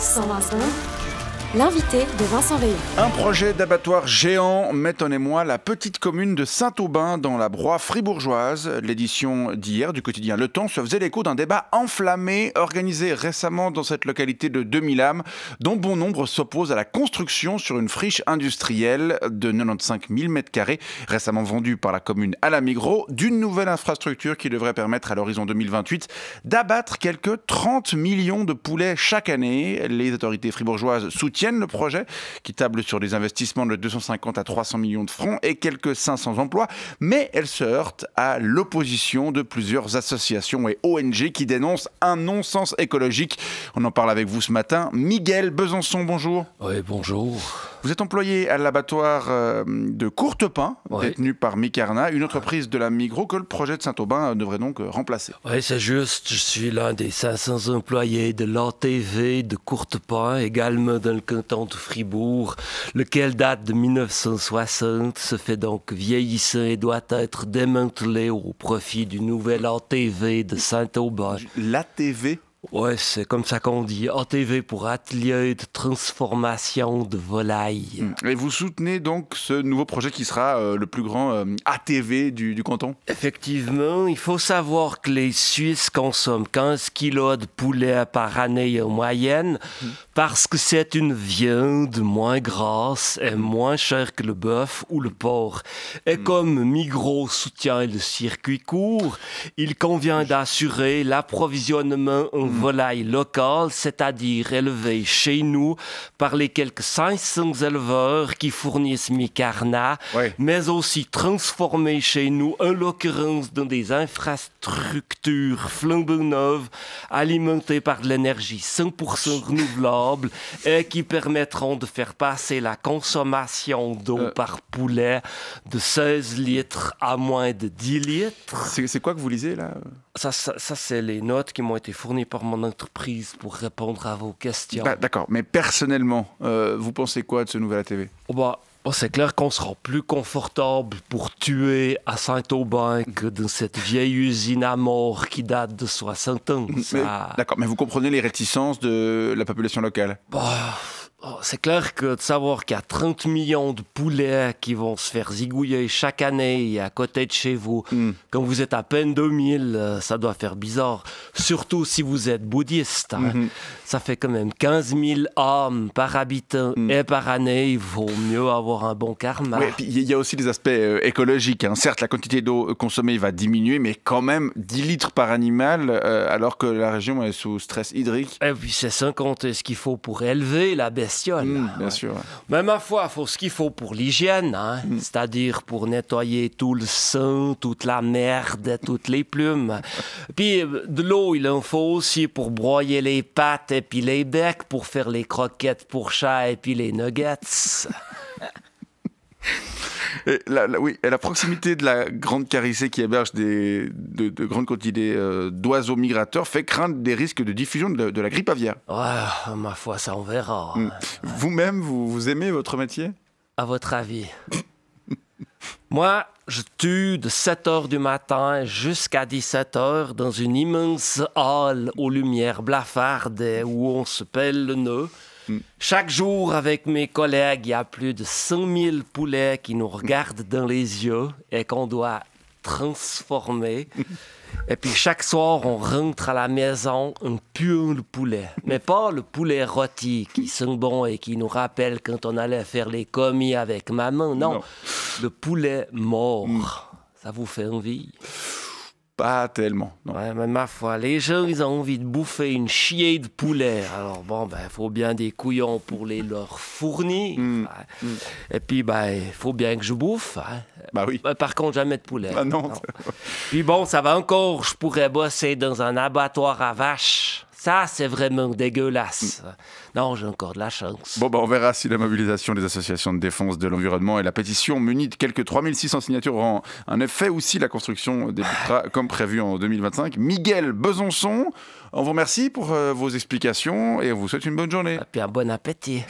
125, l'invité de Vincent Veillon. Un projet d'abattoir géant met en émoi la petite commune de Saint-Aubin dans la Broye fribourgeoise. L'édition d'hier du quotidien Le Temps se faisait l'écho d'un débat enflammé organisé récemment dans cette localité de 2000 âmes, dont bon nombre s'opposent à la construction sur une friche industrielle de 95 000 m², récemment vendue par la commune à la Migros, d'une nouvelle infrastructure qui devrait permettre à l'horizon 2028 d'abattre quelques 30 millions de poulets chaque année. Les autorités fribourgeoises soutiennent le projet qui table sur des investissements de 250 à 300 millions de francs et quelques 500 emplois, mais elle se heurte à l'opposition de plusieurs associations et ONG qui dénoncent un non-sens écologique. On en parle avec vous ce matin. Miguel Besançon, bonjour. Oui, bonjour. Vous êtes employé à l'abattoir de Courtepin, détenu par Micarna, une entreprise de la Migros que le projet de Saint-Aubin devrait donc remplacer. Oui, c'est juste. Je suis l'un des 500 employés de l'ATV de Courtepin, également dans le canton de Fribourg, lequel date de 1960, se fait donc vieillissant et doit être démantelé au profit du nouvel ATV de Saint-Aubin. L'ATV ? Ouais, c'est comme ça qu'on dit. ATV pour atelier de transformation de volailles. Et vous soutenez donc ce nouveau projet qui sera le plus grand ATV du canton ? Effectivement, il faut savoir que les Suisses consomment 15 kilos de poulet par année en moyenne parce que c'est une viande moins grasse et moins chère que le bœuf ou le porc. Et comme Migros soutient le circuit court, il convient d'assurer l'approvisionnement en volailles locales, c'est-à-dire élevées chez nous par les quelques 500 éleveurs qui fournissent Micarna, mais aussi transformées chez nous, en l'occurrence dans des infrastructures flambant neuves, alimentées par de l'énergie 100% renouvelable et qui permettront de faire passer la consommation d'eau par poulet de 16 litres à moins de 10 litres. C'est quoi que vous lisez là ? Ça c'est les notes qui m'ont été fournies par mon entreprise pour répondre à vos questions. D'accord, mais personnellement, vous pensez quoi de ce nouvel ATV ? C'est clair qu'on sera plus confortable pour tuer à Saint-Aubin que dans cette vieille usine à mort qui date de 60 ans. D'accord, mais vous comprenez les réticences de la population locale ? C'est clair que de savoir qu'il y a 30 millions de poulets qui vont se faire zigouiller chaque année à côté de chez vous, quand vous êtes à peine 2000, ça doit faire bizarre. Surtout si vous êtes bouddhiste. Ça fait quand même 15 000 âmes par habitant et par année. Il vaut mieux avoir un bon karma. Oui, et puis il y a aussi des aspects écologiques. Certes, la quantité d'eau consommée va diminuer, mais quand même 10 litres par animal, alors que la région est sous stress hydrique. Et puis c'est sans compter ce qu'il faut pour élever la bestiole. Bien sûr. Mais ma foi, il faut ce qu'il faut pour l'hygiène, c'est-à-dire pour nettoyer tout le sang, toute la merde et toutes les plumes. Puis de l'eau, il en faut aussi pour broyer les pattes et puis les becs, pour faire les croquettes pour chat et puis les nuggets. Et la proximité de la grande carissée qui héberge de grandes quantités d'oiseaux migrateurs fait craindre des risques de diffusion de la grippe aviaire. Ma foi, ça on verra. Vous-même, vous aimez votre métier ? À votre avis? Moi, je tue de 7h du matin jusqu'à 17h dans une immense halle aux lumières blafardes où on se pèle le nœud. Chaque jour, avec mes collègues, il y a plus de 100 000 poulets qui nous regardent dans les yeux et qu'on doit transformer. Et puis chaque soir, on rentre à la maison en puant le poulet. Mais pas le poulet rôti qui sent bon et qui nous rappelle quand on allait faire les commis avec maman. Non. Le poulet mort. Ça vous fait envie? Pas tellement, non. Ouais, mais ma foi, les gens, ils ont envie de bouffer une chier de poulet. Alors faut bien des couillons pour les leur fournir. Et puis, il faut bien que je bouffe. Oui. Par contre, jamais de poulet. Non. Puis ça va encore, je pourrais bosser dans un abattoir à vaches. Ça, c'est vraiment dégueulasse. Non, j'ai encore de la chance. On verra si la mobilisation des associations de défense de l'environnement et la pétition munie de quelques 3600 signatures auront un effet, ou si la construction débutera comme prévu en 2025. Miguel Besançon, on vous remercie pour vos explications et on vous souhaite une bonne journée. Et puis un bon appétit.